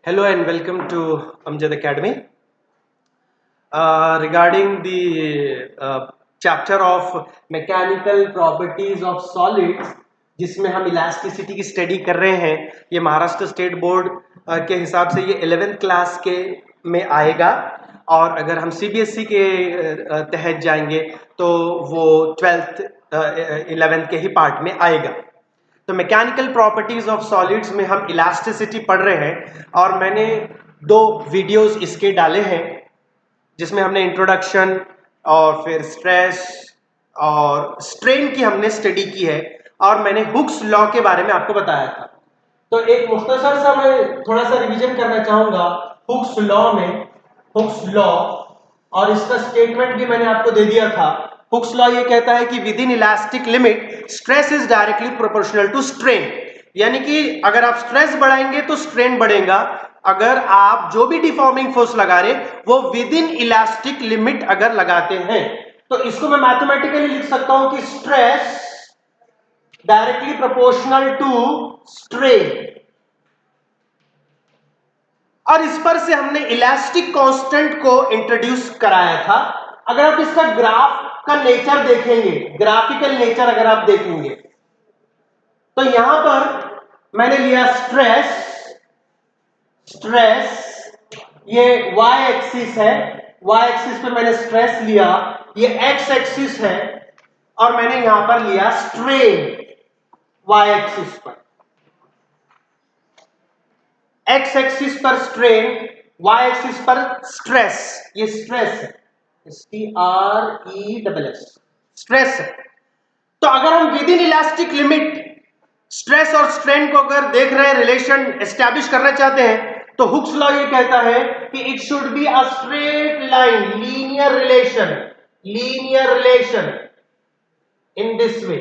Hello and welcome to Amjad Academy. Regarding the chapter of mechanical properties of solids, जिसमें हम elasticity की study कर रहे हैं, ये महाराष्ट्र स्टेट बोर्ड के हिसाब से ये 11th क्लास के में आएगा और अगर हम सीबीएसई के तहत जाएंगे तो वो 12th 11th के ही पार्ट में आएगा। तो मैकेनिकल प्रॉपर्टीज ऑफ सॉलिड्स में हम इलास्टिसिटी पढ़ रहे हैं और मैंने 2 वीडियोस इसके डाले हैं जिसमें हमने इंट्रोडक्शन और फिर स्ट्रेस और स्ट्रेन की हमने स्टडी की है और मैंने हुक्स लॉ के बारे में आपको बताया था। तो एक मुख्तसर सा मैं थोड़ा सा रिवीजन करना चाहूंगा हुक्स लॉ में, हुक्स लॉ, और इसका स्टेटमेंट भी मैंने आपको दे दिया था। हुक्स लॉ ये कहता है कि within elastic limit stress is directly proportional to strain, यानी कि अगर आप स्ट्रेस बढ़ाएंगे तो स्ट्रेन बढ़ेगा। अगर आप जो भी डिफॉर्मिंग फोर्स लगा रहे वो विद इन इलास्टिक लिमिट अगर लगाते हैं तो इसको मैं मैथमेटिकली लिख सकता हूं कि stress directly proportional to strain. और इस पर से हमने इलास्टिक कांस्टेंट को इंट्रोड्यूस कराया था। अगर आप इसका ग्राफ का नेचर देखेंगे, ग्राफिकल नेचर अगर आप देखेंगे तो यहां पर मैंने लिया स्ट्रेस, ये y एक्सिस है, y एक्सिस पे मैंने स्ट्रेस लिया, ये x एक्सिस है और मैंने यहां पर लिया स्ट्रेन y एक्सिस पर। x एक्सिस पर स्ट्रेन, y एक्सिस पर स्ट्रेस, ये स्ट्रेस है, STRESS, स्ट्रेस है। तो अगर हम with in elastic limit stress और स्ट्रेन को अगर देख रहे हैं, रिलेशन एस्टैब्लिश करना चाहते हैं तो हुक्स लॉ ये कहता है कि it should be a straight line, linear relation in this way.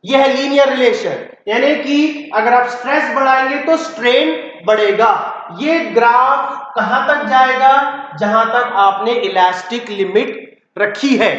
यह है लीनियर रिलेशन, यानी कि अगर आप स्ट्रेस बढ़ाएंगे तो स्ट्रेन बढ़ेगा। ये ग्राफ कहां तक जाएगा? जहां तक आपने इलास्टिक लिमिट रखी है।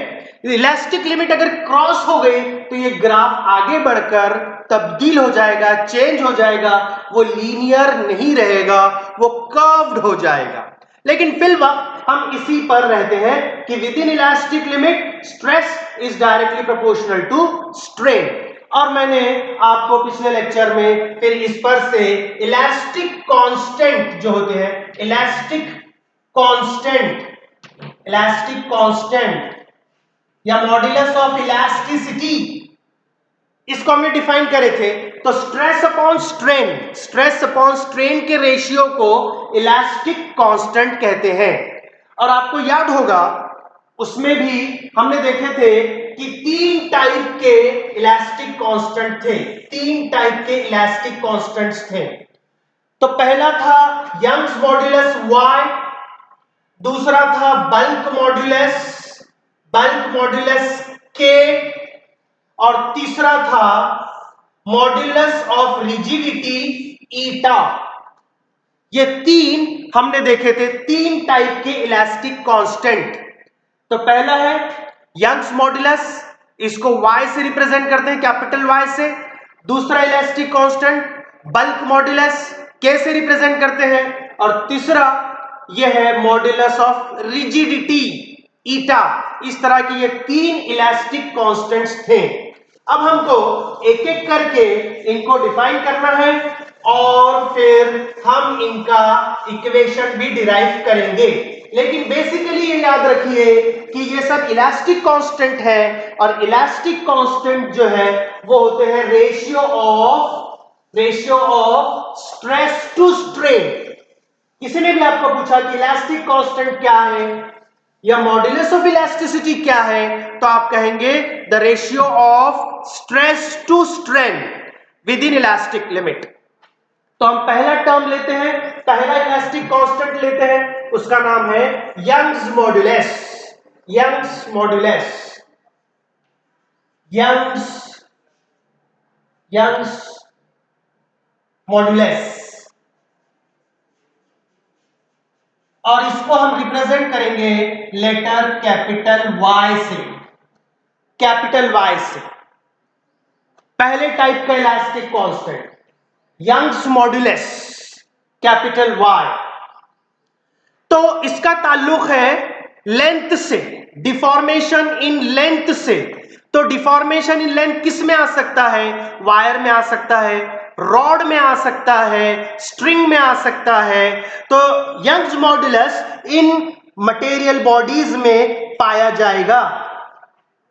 इलास्टिक लिमिट अगर क्रॉस हो गई तो ये ग्राफ आगे बढ़कर तब्दील हो जाएगा, चेंज हो जाएगा, वो लीनियर नहीं रहेगा, वो कर्व्ड हो जाएगा। लेकिन फिलहाल हम इसी पर रहते हैं कि within elastic limit stress is directly proportional to strain. और मैंने आपको पिछले लेक्चर में फिर इस पर से इलास्टिक कांस्टेंट जो होते हैं, इलास्टिक कांस्टेंट या मॉड्यूलस ऑफ इलास्टिसिटी, इसको हमने डिफाइन करे थे। तो स्ट्रेस अपॉन स्ट्रेन के रेशियो को इलास्टिक कांस्टेंट कहते हैं। और आपको याद होगा उसमें भी हमने देखे थे कि 3 टाइप के इलास्टिक कांस्टेंट थे, 3 टाइप के इलास्टिक कांस्टेंट्स थे। तो पहला था यंग्स मॉड्यूलस Y, दूसरा था बल्क मॉड्यूलस K, और तीसरा था मॉड्यूलस ऑफ रिजिडिटी ईटा। ये 3 हमने देखे थे, 3 टाइप के इलास्टिक कांस्टेंट। तो पहला है यंग्स मॉड्यूलस, इसको Y से रिप्रेजेंट करते हैं, कैपिटल Y से। दूसरा elastic constant bulk modulus K से रिप्रेजेंट करते हैं, और तीसरा यह है मॉड्यूलस ऑफ रिजिडिटी ईटा। इस तरह की ये 3 इलास्टिक कांस्टेंट्स थे। अब हमको एक एक करके इनको डिफाइन करना है और फिर हम इनका इक्वेशन भी डिराइव करेंगे। लेकिन बेसिकली ये याद रखिए कि ये सब इलास्टिक कांस्टेंट है और इलास्टिक कांस्टेंट जो है वो होते हैं ratio of stress to strain. किसी ने भी आपको पूछा कि इलास्टिक कांस्टेंट क्या है या मॉड्यूलस ऑफ इलास्टिसिटी क्या है, तो आप कहेंगे the ratio of stress to strain within elastic limit. तो हम पहला टर्म लेते हैं, पहला इलास्टिक कांस्टेंट लेते हैं, उसका नाम है यंग्स मॉड्यूलस, और इसको हम रिप्रेजेंट करेंगे लेटर कैपिटल Y से। पहले टाइप का elastic constant Young's modulus, capital Y। तो इसका ताल्लुक है लेंथ से, डिफॉर्मेशन इन लेंथ से। तो डिफॉर्मेशन इन लेंथ किस में आ सकता है? वायर में आ सकता है, रॉड में आ सकता है, स्ट्रिंग में आ सकता है। तो यंग्स मॉड्यूलस इन मटेरियल बॉडीज में पाया जाएगा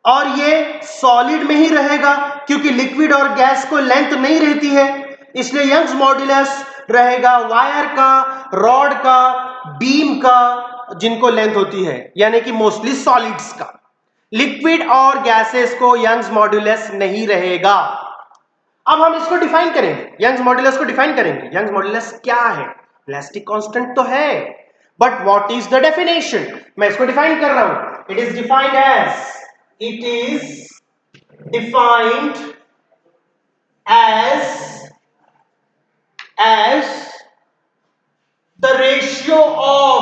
और ये सॉलिड में ही रहेगा, क्योंकि लिक्विड और गैस को लेंथ नहीं रहती है, इसलिए यंग्स मॉड्यूलस रहेगा वायर का, रॉड का, बीम का, जिनको लेंथ होती है, यानी कि मोस्टली सॉलिड्स का। लिक्विड और गैसेस को यंग्स मॉड्यूलस नहीं रहेगा। अब हम इसको डिफाइन करेंगे, यंग्स मॉड्यूलस को डिफाइन करेंगे। यंग्स मॉड्यूलस क्या है? इलास्टिक कांस्टेंट तो है, but what is the definition? मैं इसको डिफाइन कर रहा हूं। It is defined as, it is defined as the ratio of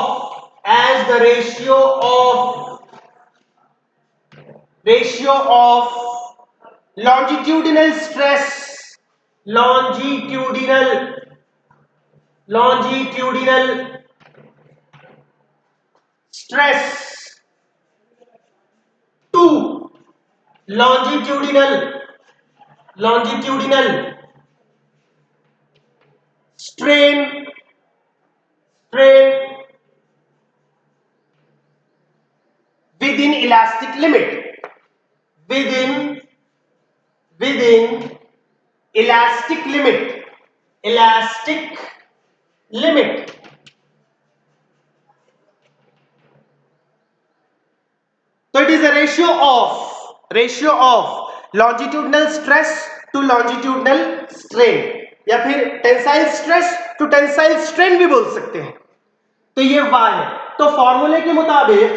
longitudinal stress to longitudinal strain within elastic limit, within elastic limit। तो it is a ratio of longitudinal stress to longitudinal strain, या फिर tensile stress to tensile strain भी बोल सकते हैं। तो ये y है। तो फॉर्मूले के मुताबिक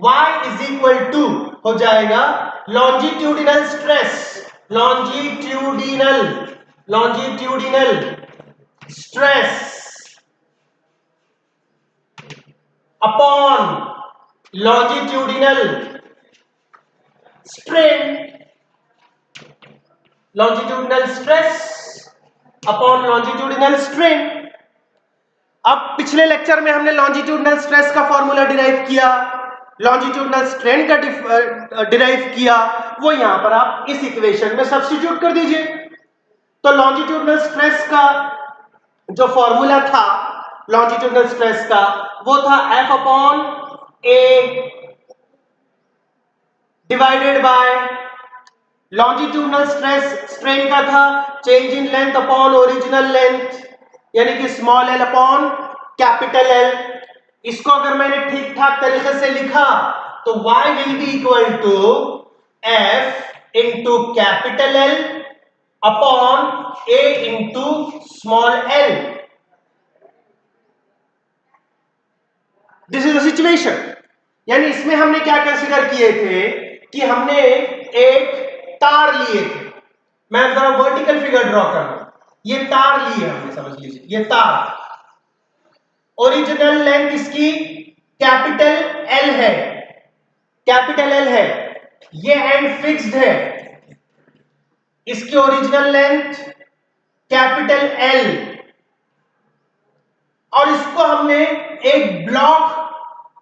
y इज इक्वल टू हो जाएगा longitudinal stress, longitudinal stress upon longitudinal strain, अब पिछले लेक्चर में हमने लॉन्जिट्यूडिनल स्ट्रेस का फॉर्मूला डिराइव किया, लॉन्जिट्यूडिनल स्ट्रेन का डिराइव किया, वो यहां पर आप इस इक्वेशन में सब्स्टिट्यूट कर दीजिए। तो लॉन्जिट्यूडिनल स्ट्रेस का जो फॉर्मूला था लॉन्जिट्यूडिनल स्ट्रेस का, वो था F upon A divided by longitudinal stress, strain का था change in length upon original length, यानी कि small l upon capital L। इसको अगर मैंने ठीक ठाक तरीके से लिखा तो y will be equal to F into capital L upon A into small l। This is the situation. यानी इसमें हमने क्या कंसीडर किए थे कि हमने एक तार लिए थे। मैं जरा वर्टिकल फिगर ड्रॉ कर रहा हूं। ये तार लिए हमने, समझ लीजिए ये तार, ओरिजिनल लेंथ इसकी कैपिटल L है, ये एंड फिक्स्ड है, इसकी ओरिजिनल लेंथ कैपिटल L, और इसको हमने एक ब्लॉक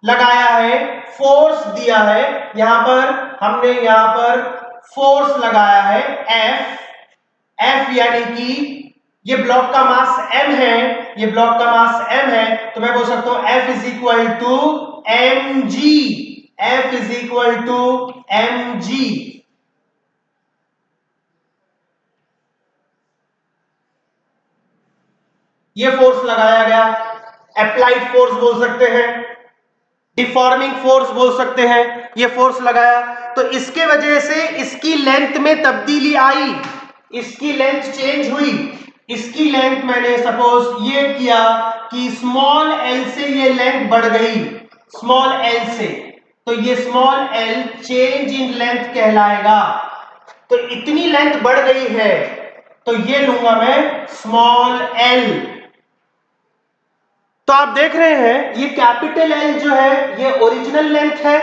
लगाया है, फोर्स दिया है, यहां पर हमने फोर्स लगाया है F यानी कि ये ब्लॉक का मास m है, तो मैं बोल सकता हूं F is equal to mg। ये फोर्स लगाया गया, अप्लाइड फोर्स बोल सकते हैं, डिफॉर्मिंग फोर्स बोल सकते हैं। ये फोर्स लगाया तो इसके वजह से इसकी लेंथ में तब्दीली आई, इसकी लेंथ चेंज हुई। इसकी लेंथ मैंने सपोज ये किया कि स्मॉल l से ये लेंथ बढ़ गई, स्मॉल l से, तो ये small l change in length कहलाएगा। तो इतनी लेंथ बढ़ गई है तो ये लूंगा मैं स्मॉल l। तो आप देख रहे हैं ये कैपिटल L जो है ये ओरिजिनल लेंथ है,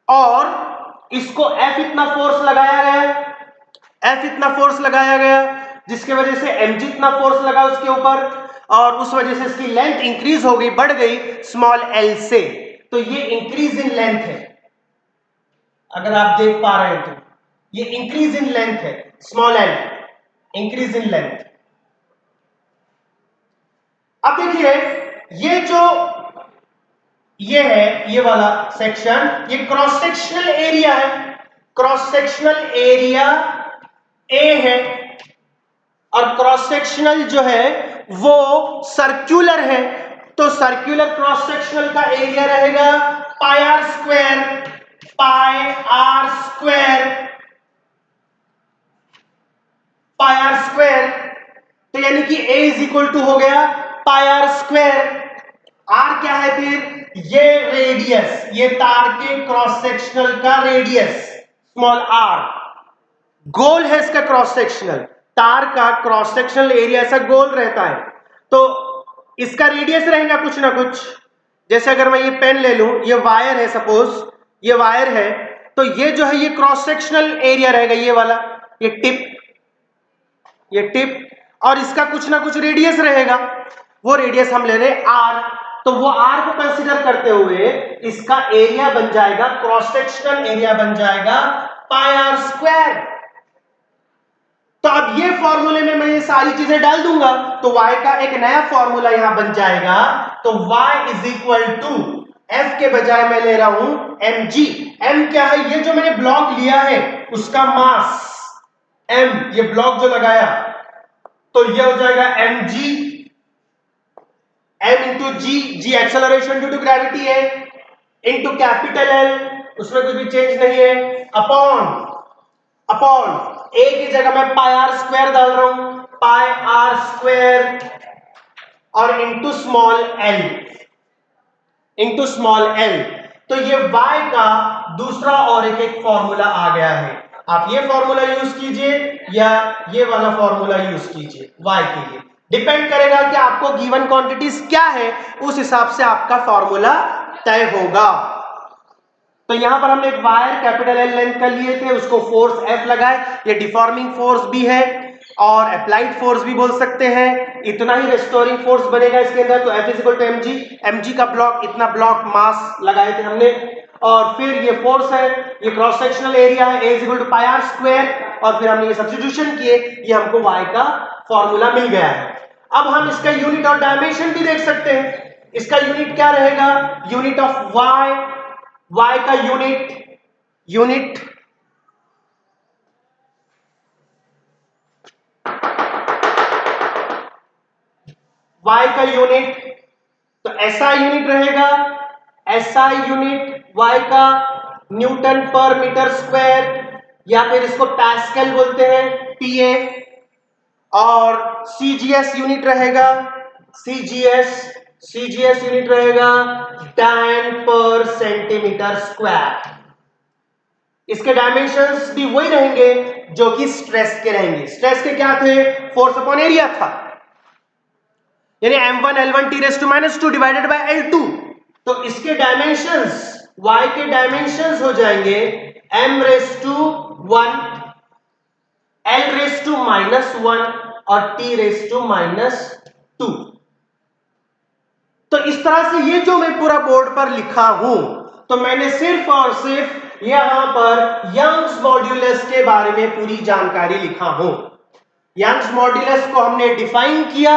और इसको F इतना फोर्स लगाया गया, जिसके वजह से mg इतना फोर्स लगा उसके ऊपर। और उस वजह से इसकी लेंथ इंक्रीज हो गई, बढ़ गई स्मॉल एल से। तो ये इंक्रीज इन लेंथ है, अगर आप देख पा रहे हैं तो ये इंक्रीज इन लेंथ है, small L increase in length. अब देखिए ये जो ये है, ये वाला सेक्शन, ये क्रॉस सेक्शनल एरिया है, क्रॉस सेक्शनल एरिया ए है, और क्रॉस सेक्शनल जो है वो सर्कुलर है, तो सर्कुलर क्रॉस सेक्शनल का एरिया रहेगा pi r square, pi r square, pi r square. तो यानी कि a इज इक्वल टू हो गया पाई आर स्क्वायर। r क्या है फिर, ये रेडियस, ये तार के क्रॉस सेक्शनल का रेडियस स्मॉल r, गोल है इसका क्रॉस सेक्शनल, तार का क्रॉस सेक्शनल एरिया ऐसा गोल रहता है, तो इसका रेडियस रहेगा कुछ ना कुछ। जैसे अगर मैं ये पेन ले लूं, ये वायर है, सपोज ये वायर है, तो ये जो है ये क्रॉस सेक्शनल एरिया रहेगा, ये वाला, ये टिप, ये टिप, और इसका कुछ ना कुछ रेडियस रहेगा, वो रेडियस हम ले रहे हैं r, तो वो r को कंसीडर करते हुए इसका एरिया बन जाएगा, क्रॉस सेक्शनल एरिया बन जाएगा पाई आर स्क्वायर। तो अब ये फॉर्मूले में मैं ये सारी चीजें डाल दूंगा तो y का एक नया फॉर्मूला यहां बन जाएगा, तो y is equal to f के बजाय मैं ले रहा हूं mg। m क्या है, ये जो मैंने ब्लॉक लिया है उसका मास m, ये ब्लॉक जो लगाया, तो ये हो जाएगा mg, m into G acceleration due to gravity है, इंटू कैपिटल L, उसमें कुछ भी चेंज नहीं है, अपॉन a की जगह मैं पाई आर स्क्वायर डाल रहा हूं, पाई आर स्क्वायर, और into small l, into small l। तो ये y का दूसरा और एक फॉर्मूला आ गया है। आप ये फॉर्मूला यूज कीजिए या ये वाला फॉर्मूला यूज कीजिए, y के लिए डिपेंड करेगा कि आपको गिवन क्वांटिटीज क्या है, उस हिसाब से आपका फॉर्मूला तय होगा। तो यहां पर हमने एक वायर कैपिटल L लेंथ का लिए थे, उसको फोर्स F लगाए, ये डिफॉर्मिंग फोर्स भी है और अप्लाइड फोर्स भी बोल सकते हैं, इतना ही रेस्टोरिंग फोर्स बनेगा इसके अंदर। तो F is equal to mg, mg का ब्लॉक, इतना ब्लॉक मास लगाए थे हमने, और फिर ये फोर्स है, ये क्रॉस सेक्शनल एरिया है, a is equal to pi r square, और फिर हमने ये सब्स्टिट्यूशन किए, ये हमको y का फॉर्मूला मिल गया है। अब हम इसका यूनिट और डायमेंशन भी देख सकते हैं। इसका यूनिट क्या रहेगा, यूनिट ऑफ y का यूनिट y का यूनिट, तो SI यूनिट रहेगा, SI यूनिट y का न्यूटन पर मीटर स्क्वायर, या फिर इसको पैस्कल बोलते हैं PA, और CGS यूनिट रहेगा, CGS यूनिट रहेगा डायन पर सेंटीमीटर स्क्वायर। इसके डायमेंशंस भी वही रहेंगे जो कि स्ट्रेस के रहेंगे। स्ट्रेस के क्या थे, फोर्स अपॉन एरिया था, यानी m1 L1 T raise to -2 divided by L2। तो इसके डायमेंशंस, y के डायमेंशंस हो जाएंगे m raise to 1, L raise to -1 और T रेज़ टू -2। तो इस तरह से ये जो मैं पूरा बोर्ड पर लिखा हूं, तो मैंने सिर्फ और सिर्फ यहां पर यंग्स मॉड्यूलस के बारे में पूरी जानकारी लिखा हूं। यंग्स मॉड्यूलस को हमने डिफाइन किया।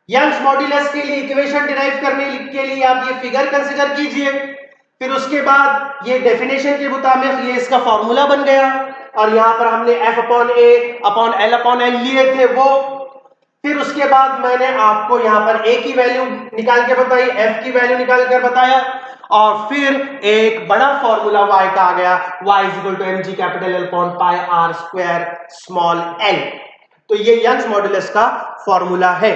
यंग्स मॉड्यूलस के लिए इक्वेशन डिराइव करने के लिए आप ये फिगर कंसीडर कीजिए, फिर उसके बाद ये डेफिनेशन के मुताबिक ये इसका फॉर्मूला बन गया, और यहां पर हमने F upon A upon L upon L लिए थे वो। फिर उसके बाद मैंने आपको यहां पर A की वैल्यू निकाल के बताई, F की वैल्यू निकाल कर बताया, और फिर एक बड़ा फॉर्मूला y का आ गया, y is equal to mg capital L upon pi r square small l। तो ये यंग्स मॉड्यूलस का फॉर्मूला है।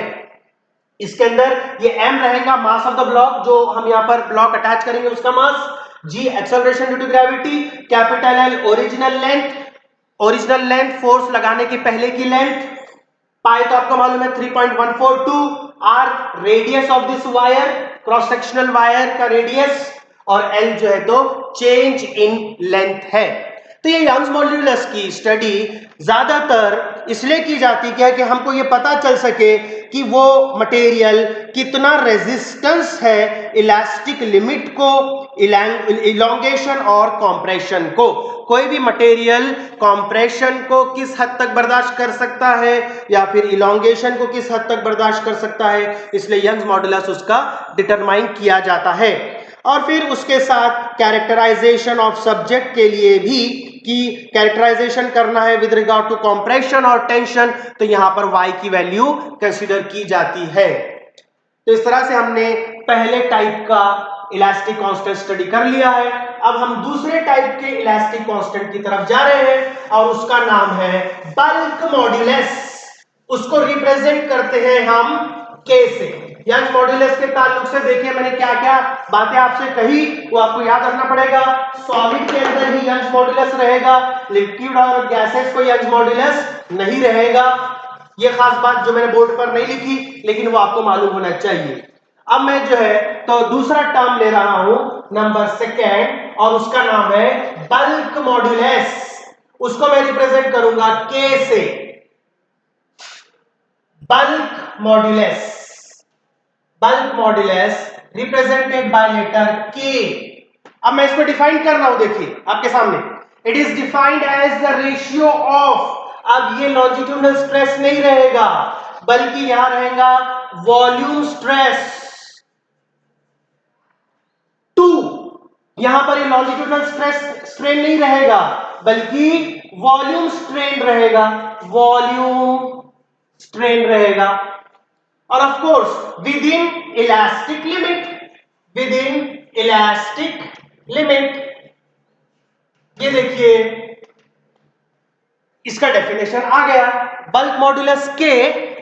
इसके अंदर ये m रहेगा मास ऑफ द ब्लॉक, जो हम यहां पर ब्लॉक अटैच करेंगे उसका mass, g acceleration due to gravity, capital L original length force लगाने की पहले की लेंथ, पाई तो आपको मालूम है 3.142, r radius of this wire, cross sectional wire का रेडियस, और l जो है तो चेंज इन लेंथ है। तो ये यंग्स मॉड्यूलस की स्टडी ज्यादातर इसलिए की जाती है कि हमको ये पता चल सके कि वो मटेरियल कितना रेजिस्टेंस है इलास्टिक लिमिट को, इलोंगेशन और कॉम्प्रेशन को। कोई भी मटेरियल कॉम्प्रेशन को किस हद तक बर्दाश्त कर सकता है या फिर इलोंगेशन को किस हद तक बर्दाश्त कर सकता है, इसलिए यंग्स मॉडुलस उसका डिटरमाइन किया जाता है। और फिर उसके साथ कैरेक्टराइजेशन ऑफ सब्जेक्ट के लिए भी कि कैरेक्टराइजेशन करना है विद रिगार्ड टू कंप्रेशन और टेंशन, तो यहां पर y की वैल्यू कंसीडर की जाती है। तो इस तरह से हमने पहले टाइप का इलास्टिक कांस्टेंट स्टडी कर लिया है। अब हम दूसरे टाइप के इलास्टिक कांस्टेंट की तरफ जा रहे हैं और उसका नाम है बल्क मॉड्यूलस। उसको रिप्रेजेंट करते हैं हम K से। यंग्स मॉड्यूलस के ताल्लुक से देखिए मैंने क्या क्या बातें आपसे कही, वो आपको याद रखना पड़ेगा। सॉलिड के अंदर ही यंग्स मॉड्यूलस रहेगा, लिक्विड और गैसेस को यंग्स मॉड्यूलस नहीं रहेगा। ये खास बात जो मैंने बोर्ड पर नहीं लिखी, लेकिन वो आपको मालूम होना चाहिए। अब मैं जो है तो दूसरा टर्म ले रहा हूं नंबर सेकेंड, और उसका नाम है बल्क मॉड्यूलस। उसको मैं रिप्रेजेंट करूंगा K से। Bulk modulus, bulk modulus represented by letter K। अब मैं इसको डिफाइन कर रहा हूं, देखिए आपके सामने। It is defined as the ratio of, अब ये लॉन्जिट्यूडनल स्ट्रेस नहीं रहेगा बल्कि यहां रहेगा वॉल्यूम स्ट्रेस टू, यहां पर ये लॉन्जिट्यूडनल स्ट्रेन नहीं रहेगा बल्कि वॉल्यूम स्ट्रेन रहेगा, वॉल्यूम स्ट्रेन रहेगा। और of course within elastic limit, within elastic limit. ये देखिए इसका डेफिनेशन आ गया। Bulk modulus K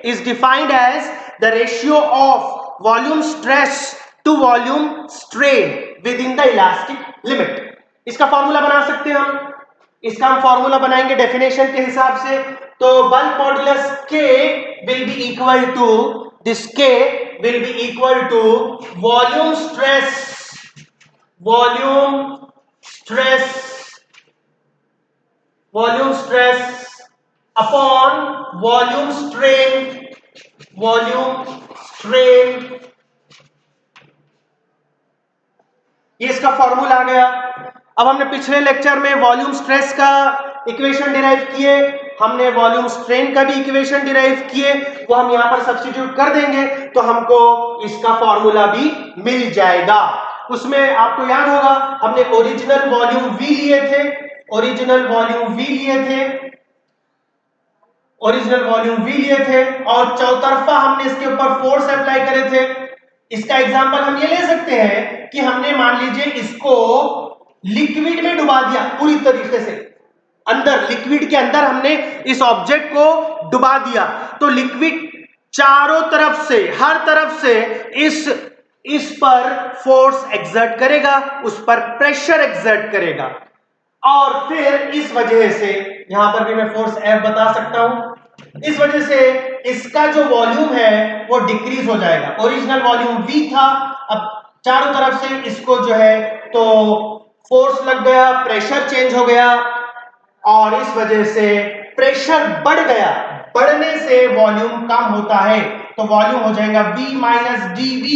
is defined as the ratio of volume stress to volume strain within the elastic limit. इसका formula बना सकते हैं हम, इसका हम फॉर्मूला बनाएंगे डेफिनेशन के हिसाब से। तो bulk modulus K will be equal to, this K will be equal to volume stress, volume stress, volume stress upon volume strain, volume strain. ये इसका फॉर्मूला आ गया। अब हमने पिछले लेक्चर में वॉल्यूम स्ट्रेस का इक्वेशन डिराइव किए, हमने वॉल्यूम स्ट्रेन का भी इक्वेशन डिराइव किए, वो हम यहां पर सब्स्टिट्यूट कर देंगे तो हमको इसका फॉर्मूला भी मिल जाएगा। उसमें आपको याद होगा हमने ओरिजिनल वॉल्यूम V लिए थे, ओरिजिनल वॉल्यूम V लिए थे, ओरिजिनल वॉल्यूम V लिए थे, और चौतरफा हमने इसके ऊपर फोर्स अप्लाई करे थे। इसका एग्जांपल हम ये ले सकते हैं कि हमने मान लीजिए इसको लिक्विड में डुबा दिया पूरी तरीके से, अंदर लिक्विड के अंदर हमने इस ऑब्जेक्ट को डुबा दिया, तो लिक्विड चारों तरफ से, हर तरफ से इस पर फोर्स एक्सर्ट करेगा, उस पर प्रेशर एक्सर्ट करेगा, और फिर इस वजह से यहां पर भी मैं फोर्स F बता सकता हूं, इस वजह से इसका जो वॉल्यूम है वो डिक्रीज हो जाएगा। ओरिजिनल वॉल्यूम V था, अब चारों तरफ से इसको जो है तो फोर्स लग गया, प्रेशर चेंज हो गया, और इस वजह से प्रेशर बढ़ गया, बढ़ने से वॉल्यूम कम होता है, तो वॉल्यूम हो जाएगा V माइनस dV,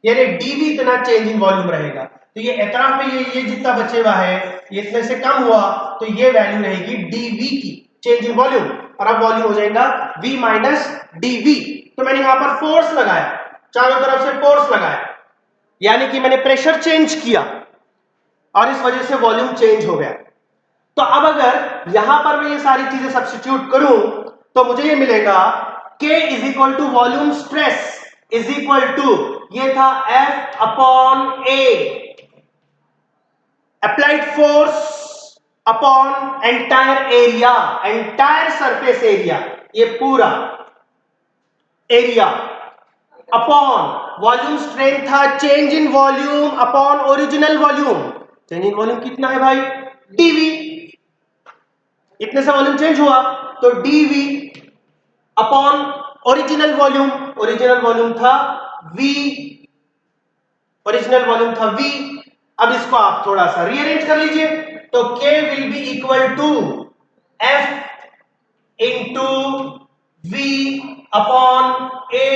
यानी dV इतना चेंज इन वॉल्यूम रहेगा। तो ये इतना पे ये जितना बचे हुआ है ये इतने से कम हुआ, तो ये वैल्यू रहेगी dV की, चेंज इन वॉल्यूम, और अब वॉल्यूम हो जाएगा V माइनस dV। तो मैंने यहां पर फोर्स लगाया, चारों तरफ से फोर्स लगाया, यानी कि मैंने प्रेशर चेंज किया और इस वजह से वॉल्यूम चेंज हो गया। तो अब अगर यहां पर मैं ये सारी चीजें सब्स्टिट्यूट करूं तो मुझे ये मिलेगा K is equal to volume stress is equal to, ये था F upon A, applied force upon entire area, entire surface area, ये पूरा एरिया, अपॉन वॉल्यूम स्ट्रेन था change in volume upon original volume. Change in volume कितना है भाई? dV, इतने से वॉल्यूम चेंज हुआ तो dV upon original volume, original volume था V, ओरिजिनल वॉल्यूम था V। अब इसको आप थोड़ा सा रीअरेंज कर लीजिए, तो K will be equal to F into V upon A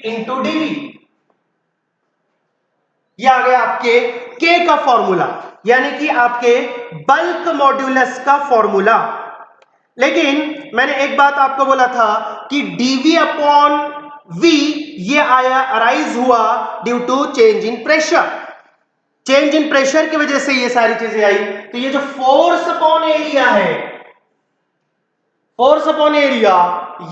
into dV. ये आ गया आपके के का फॉर्मूला, यानी कि आपके बल्क मॉड्यूलस का फॉर्मूला। लेकिन मैंने एक बात आपको बोला था कि डीवी अपॉन वी ये आया अराइज हुआ due to change in pressure. Change in pressure की वजह से ये सारी चीजें आई। तो ये जो फोर्स अपॉन एरिया है, फोर्स अपॉन एरिया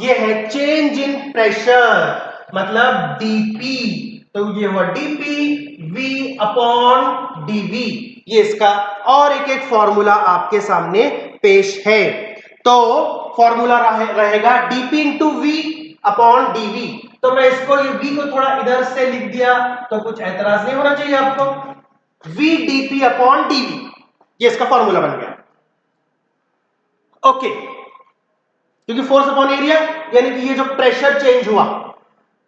ये है चेंज इन प्रेशर, मतलब डीपी। तो ये हुआ डीपी वी अपॉन डीवी, ये इसका और एक फॉर्मूला आपके सामने पेश है। तो फॉर्मूला रहेगा dP into V upon dV. तो मैं इसको ये वी को थोड़ा इधर से लिख दिया तो कुछ ऐतराज नहीं होना चाहिए आपको। वी डीपी अपॉन डीवी, ये इसका फॉर्मूला बन गया। ओके, क्योंकि फोर्स अपॉन एरिया यानी कि ये जो प्रेशर चेंज हुआ,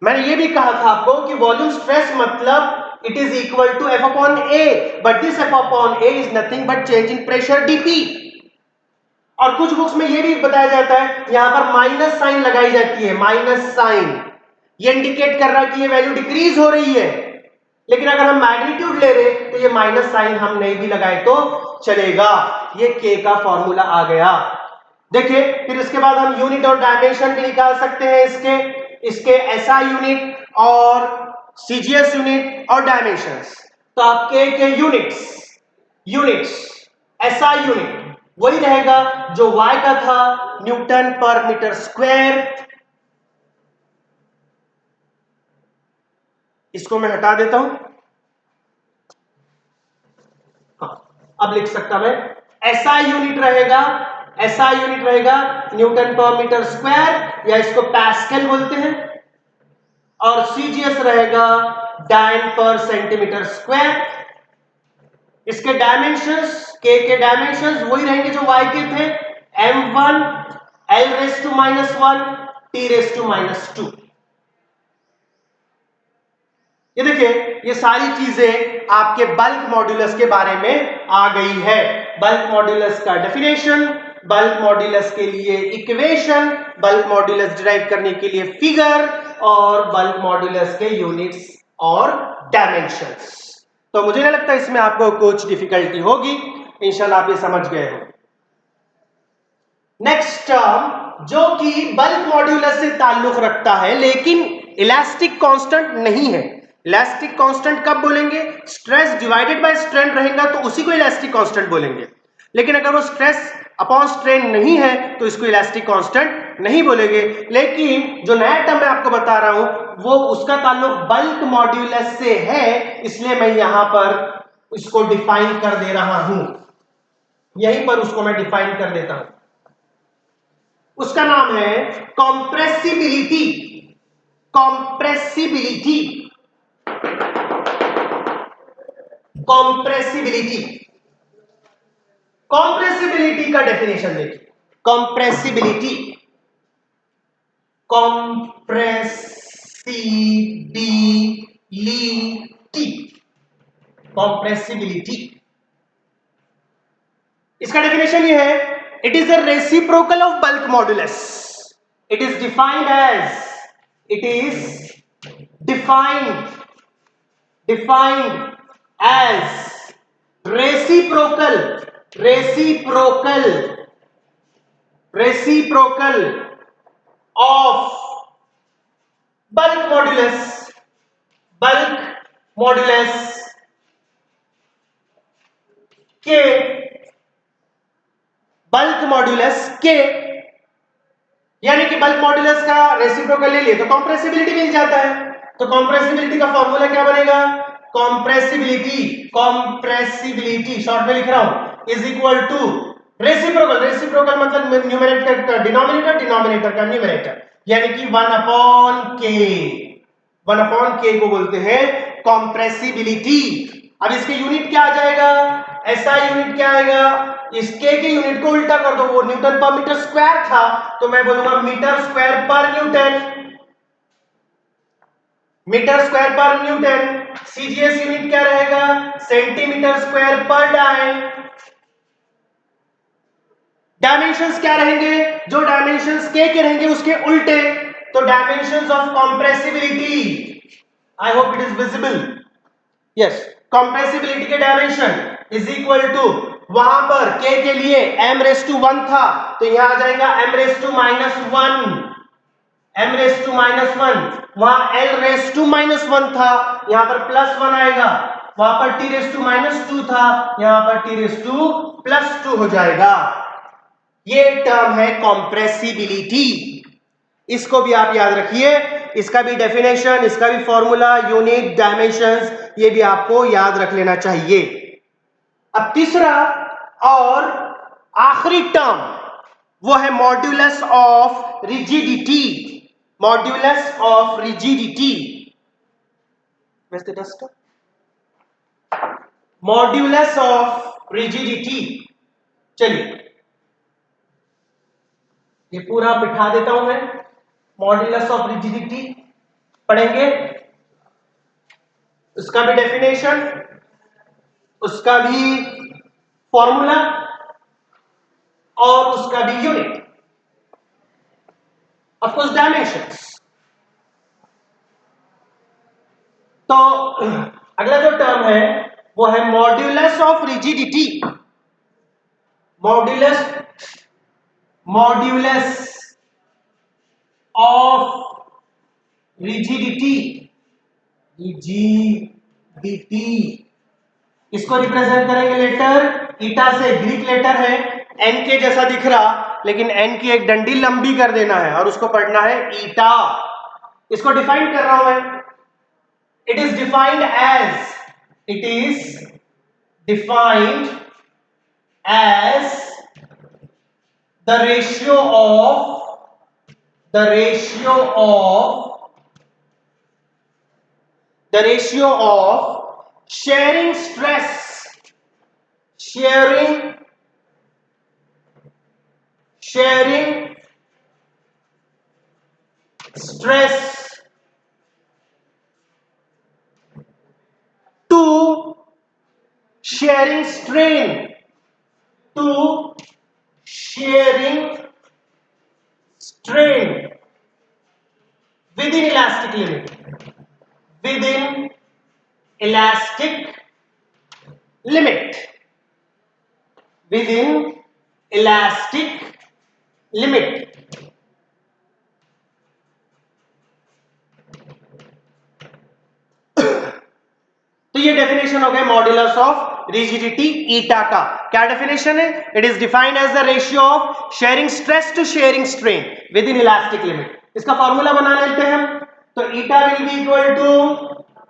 मैंने ये भी कहा था आपको कि वॉल्यूम स्ट्रेस मतलब it is equal to F upon A, but this F upon A is nothing but change in pressure dP. और कुछ बुक्स में ये भी बताया जाता है, यहां पर माइनस साइन लगाई जाती है, माइनस साइन, ये इंडिकेट कर रहा है कि ये वैल्यू डिक्रीज हो रही है। लेकिन अगर हम मैग्नीट्यूड ले रहे तो ये माइनस साइन हम नहीं भी लगाए तो चलेगा। ये के का फॉर्मूला आ गया। देखिए फिर इसके बाद हम यूनिट और डायमेंशन भी निकाल सकते हैं इसके एसआई यूनिट और सीजीएस यूनिट और डायमेंशंस। तो आपके के यूनिट्स एसआई यूनिट वही रहेगा जो वाई का था, न्यूटन पर मीटर स्क्वायर। इसको मैं हटा देता हूं। अब लिख सकता मैं एसआई यूनिट रहेगा, एसआई यूनिट रहेगा न्यूटन पर मीटर स्क्वायर या इसको पास्कल बोलते हैं, और सीजीएस रहेगा डायन पर सेंटीमीटर स्क्वायर। इसके डायमेंशंस के डायमेंशंस वही रहेंगे जो y के थे, m1 l⁻⁻1 t⁻²। ये देखिए ये सारी चीजें आपके बल्क मॉड्यूलस के बारे में आ गई है। बल्क मॉड्यूलस का डेफिनेशन, बल्क मॉड्यूलस के लिए इक्वेशन, बल्क मॉड्यूलस डिराइव करने के लिए फिगर, और बल्क मॉड्यूलस के यूनिट्स और डायमेंशंस। तो मुझे नहीं लगता इसमें आपको कुछ डिफिकल्टी होगी, इंशाल्लाह आप ये समझ गए हो। नेक्स्ट टर्म जो कि बल्क मॉड्यूलस से ताल्लुक रखता है लेकिन इलास्टिक कांस्टेंट नहीं है। इलास्टिक कांस्टेंट कब बोलेंगे? स्ट्रेस डिवाइडेड बाय स्ट्रेन रहेगा तो उसी को इलास्टिक कांस्टेंट बोलेंगे। लेकिन अगर वो स्ट्रेस अपॉन स्ट्रेन नहीं है तो इसको इलास्टिक कांस्टेंट नहीं बोलेंगे। लेकिन जो नया टर्म मैं आपको बता रहा हूं वो उसका ताल्लुक बल्क मॉड्यूलस से है, इसलिए मैं यहां पर इसको डिफाइन कर दे रहा हूं। यहीं पर उसको मैं डिफाइन कर देता हूं। उसका नाम है कॉम्प्रेसिबिलिटी। कॉम्प्रेसिबिलिटी, कॉम्प्रेसिबिलिटी, कॉम्प्रेसिबिलिटी का डेफिनेशन देखिए। कॉम्प्रेसिबिलिटी, कॉम्प्रेसिबिलिटी, कॉम्प्रेसिबिलिटी, इसका डेफिनेशन ये है, it is the reciprocal of bulk modulus. It is defined as, it is defined as reciprocal of bulk modulus के, बल्क मॉड्यूलस के, यानी कि बल्क मॉड्यूलस का रेसिप्रोकल ले लिए तो कॉम्प्रेसिबिलिटी मिल जाता है। तो कॉम्प्रेसिबिलिटी का फॉर्मूला क्या बनेगा? कॉम्प्रेसिबिलिटी शॉर्ट में लिख रहा हूं इज इक्वल टू रेसिप्रोकल मतलब न्यूमरेटर का डिनोमिनेटर, डिनोमिनेटर का न्यूमरेटर, यानी कि 1/k को बोलते हैं कॉम्प्रेसिबिलिटी। अब इसके यूनिट क्या आ जाएगा? ऐसा यूनिट क्या आएगा? इस k के यूनिट को उल्टा कर दो, वो न्यूटन पर मीटर स्क्वायर था तो मैं बोलूंगा मीटर स्क्वायर पर न्यूटन, मीटर स्क्वायर पर न्यूटन। सीजीएस यूनिट क्या रहेगा? सेंटीमीटर स्क्वायर पर डायन। डायमेंशंस क्या रहेंगे? जो डायमेंशंस के रहेंगे उसके उल्टे, तो dimensions of compressibility, I hope it is visible, yes, compressibility के डायमेंशन इज इक्वल टू, वहां पर k के लिए m⁻1 था तो यहां आ जाएगा m⁻⁻1, m⁻⁻1, वहां l⁻⁻1 था, यहां पर +1 आएगा, वहां पर t⁻2 था, यहां पर t⁻2 हो जाएगा। ये टर्म है कॉम्प्रेसिबिलिटी, इसको भी आप याद रखिए, इसका भी डेफिनेशन, इसका भी फॉर्मूला, यूनिट, डायमेंशंस, ये भी आपको याद रख लेना चाहिए। अब तीसरा और आखिरी टर्म वो है modulus of rigidity, modulus of rigidity, वैसे डस्ट, मॉड्यूलस ऑफ रिजिडिटी। चलिए ये पूरा बिठा देता हूं मैं, मॉड्यूलस ऑफ रिजिडिटी पढ़ेंगे, उसका भी डेफिनेशन, उसका भी फॉर्मूला और उसका भी यूनिट, ऑफ कोर्स डायमेंशंस। तो अगला जो टर्म है वो है modulus of rigidity, modulus, modulus of rigidity, rigidity, इसको रिप्रेजेंट करेंगे लेटर ईटा से, ग्रीक लेटर है, एन के जैसा दिख रहा, लेकिन एन की एक डंडी लंबी कर देना है और उसको पढ़ना है ईटा। इसको डिफाइन कर रहा हूं मैं, it is defined as, it is defined as the ratio of, the ratio of, the ratio of sharing stress, sharing stress to sharing strain, to sharing strain within elastic limit, within elastic limit, within elastic limit। तो ये definition हो गया modulus of rigidity ईटा का। क्या definition है? It is defined as the ratio of shearing stress to shearing strain within elastic limit. इसका formula बना लेते हैं हम, तो eta will be equal to,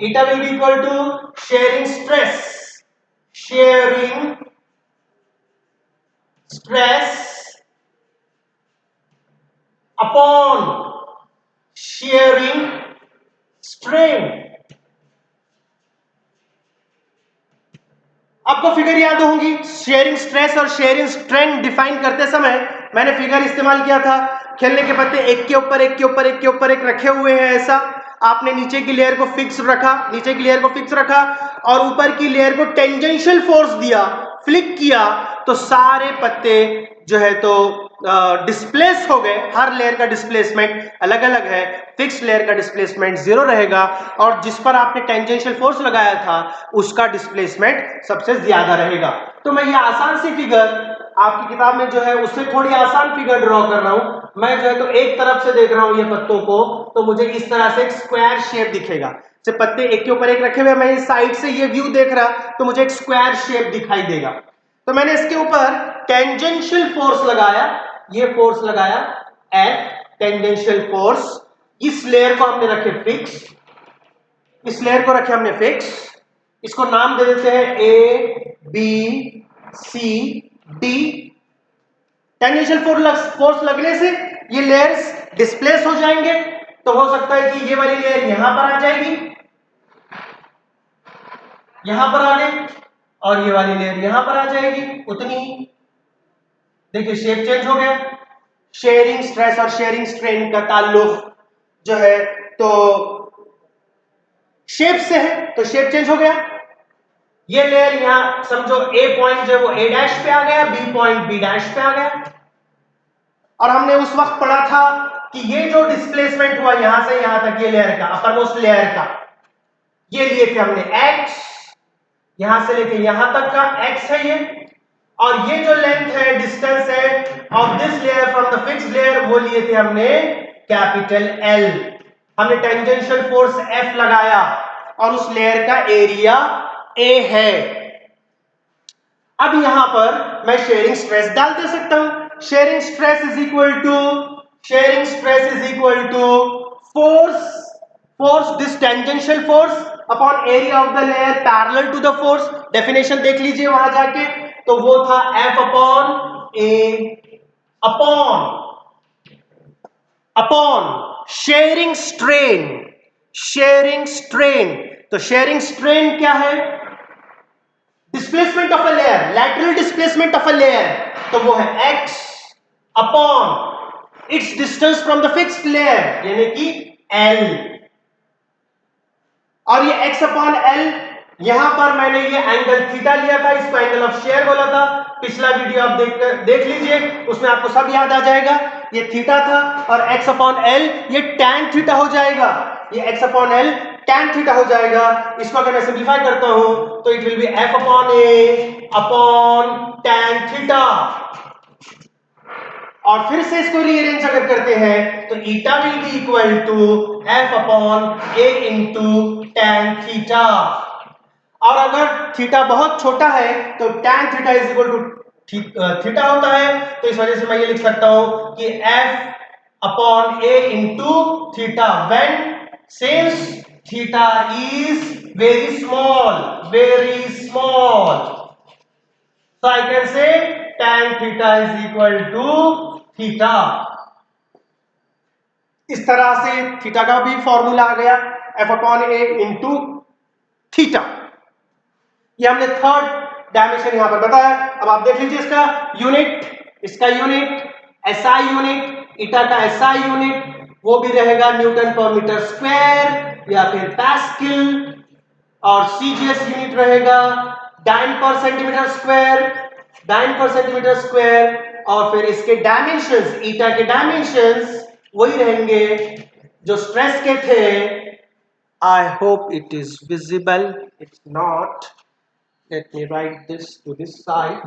eta will be equal to shearing stress, shearing stress upon shearing strain. आपको figure याद होंगी, shearing stress और शेयरिंग स्ट्रेन डिफाइन करते समय मैंने फिगर इस्तेमाल किया था, खेलने के पत्ते एक के ऊपर एक के ऊपर एक के ऊपर एक रखे हुए हैं, ऐसा आपने नीचे की लेयर को फिक्स रखा, नीचे की लेयर को फिक्स रखा और ऊपर की लेयर को टेंजेंशियल फोर्स दिया, फ्लिक किया, तो सारे पत्ते जो है तो डिस्प्लेस हो गए। हर लेयर का डिस्प्लेसमेंट अलग अलग है, फिक्स लेयर का डिस्प्लेसमेंट 0 रहेगा और जिस पर आपने टेंजेंशियल फोर्स लगाया था उसका डिस्प्लेसमेंट सबसे ज्यादा रहेगा। तो मैं ये आसान सी फिगर आपकी किताब में जो है उससे थोड़ी आसान फिगर ड्रॉ कर रहा हूं, मैं जो है तो एक तरफ से देख रहा हूं ये पत्तों को, तो मुझे इस तरह से एक स्क्वायर शेप दिखेगा, से पत्ते एक के ऊपर एक रखे हुए, मैं इस साइड से ये व्यू देख रहा तो मुझे एक स्क्वायर शेप दिखाई देगा। तो मैंने इसके ऊपर टेंजेंशियल फोर्स लगाया, ये फोर्स लगाया F, टेंजेंशियल फोर्स, इस लेयर को हमने रखे फिक्स, इस लेयर को रखे हमने फिक्स, इसको नाम दे देते हैं A B C D। Tangential force लगने से ये लेयर्स डिस्प्लेस हो जाएंगे, तो हो सकता है कि ये वाली लेयर यहां पर आ जाएगी, यहां पर आ गई, और ये वाली लेयर यहां पर आ जाएगी, उतनी ही। देखिए शेप चेंज हो गया। शेयरिंग स्ट्रेस और शेयरिंग स्ट्रेन का ताल्लुक जो है तो शेप से है, तो शेप चेंज हो गया। ये लेयर यहां समझो A पॉइंट जो है वो A डैश पे आ गया, B पॉइंट B डैश पे आ गया, और हमने उस वक्त पढ़ा था कि ये जो डिस्प्लेसमेंट हुआ यहां से यहां तक, ये लेयर का, अपर लेयर का, ये लिए थे हमने x, यहां से लेके यहां तक का x है ये, और ये जो लेंथ है, डिस्टेंस है of this layer from the fixed layer, वो लिए थे हमने कैपिटल L। हमने टेंजेंशियल फोर्स F लगाया और उस लेयर का एरिया A है। अब यहां पर मैं शेयरिंग स्ट्रेस डाल दे सकता हूं। Shearing stress is equal to force this tangential force upon area of the layer parallel to the force. Definition देख लीजिए वहां जाके, तो वो था F upon A upon shearing strain. तो शेयरिंग स्ट्रेन क्या है? Displacement of a layer, lateral displacement of a layer, तो वो है x upon its distance from the fixed layer, यानी कि L। और ये x अपॉन L, यहां पर मैंने ये एंगल थीटा लिया था, इसको एंगल ऑफ शेयर बोला था। पिछला वीडियो आप देख लीजिए, उसमें आपको सब याद आ जाएगा। ये थीटा था और x अपॉन L ये tan थीटा हो जाएगा, ये x upon L tan theta हो जाएगा। इसको अगर मैं सिंप्लीफाई करता हूं तो it will be F upon A upon tan theta, और फिर से इसको रीअरेंज अगर करते हैं तो eta will be equal to F upon A into tan theta. और अगर थीटा बहुत छोटा है तो tan theta is equal to theta होता है, तो इस वजह से मैं ये लिख सकता हूं कि F upon A into theta when since theta is very small, so I can say tan theta is equal to theta. इस तरह से थीटा का भी फॉर्मूला आ गया, F upon A into theta. ये हमने थर्ड डायमेंशन यहां पर बताया। अब आप देख लीजिए इसका यूनिट SI यूनिट, ईटा का SI यूनिट वो भी रहेगा न्यूटन पर मीटर स्क्वायर या फिर पास्कल, और CGS यूनिट रहेगा डाइन पर सेंटीमीटर स्क्वायर, और फिर इसके डायमेंशंस, ईटा के डायमेंशंस वही रहेंगे जो स्ट्रेस के थे। I hope it is visible, it's not, let me write this to this side.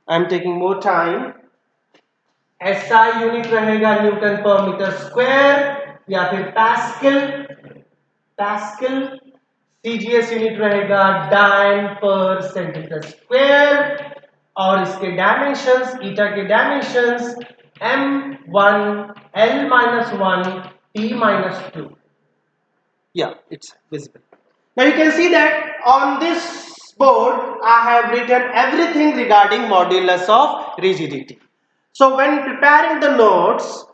I am taking more time. SI unit रहेगा न्यूटन पर मीटर स्क्वायर या फिर पास्कल। CGS यूनिट रहेगा डाइन पर सेंटीमीटर स्क्वायर, और इसके डायमेंशंस, ईटा के dimensions m1 l-1 t-2। Yeah, it's visible. Now you can see that on this board I have written everything regarding modulus of rigidity. So when preparing the notes,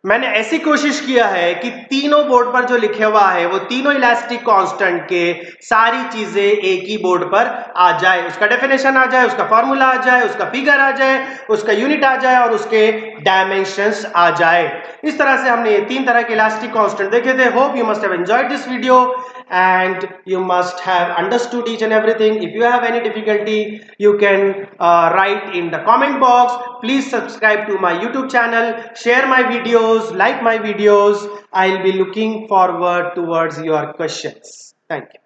मैंने ऐसी कोशिश किया है कि तीनों बोर्ड पर जो लिखे हुआ है वो तीनों इलास्टिक कांस्टेंट के सारी चीजें एक ही बोर्ड पर आ जाए, उसका डेफिनेशन आ जाए, उसका फॉर्मूला आ जाए, उसका फिगर आ जाए, उसका यूनिट आ जाए और उसके डायमेंशंस आ जाए। इस तरह से हमने ये तीन तरह के इलास्टिक कांस्टेंट देखे थे। Hope you must have enjoyed this video and you must have understood each and everything. If you have any difficulty, you can write in the comment box. Please subscribe to my YouTube channel, share my videos, like my videos. I'll be looking forward towards your questions. Thank you.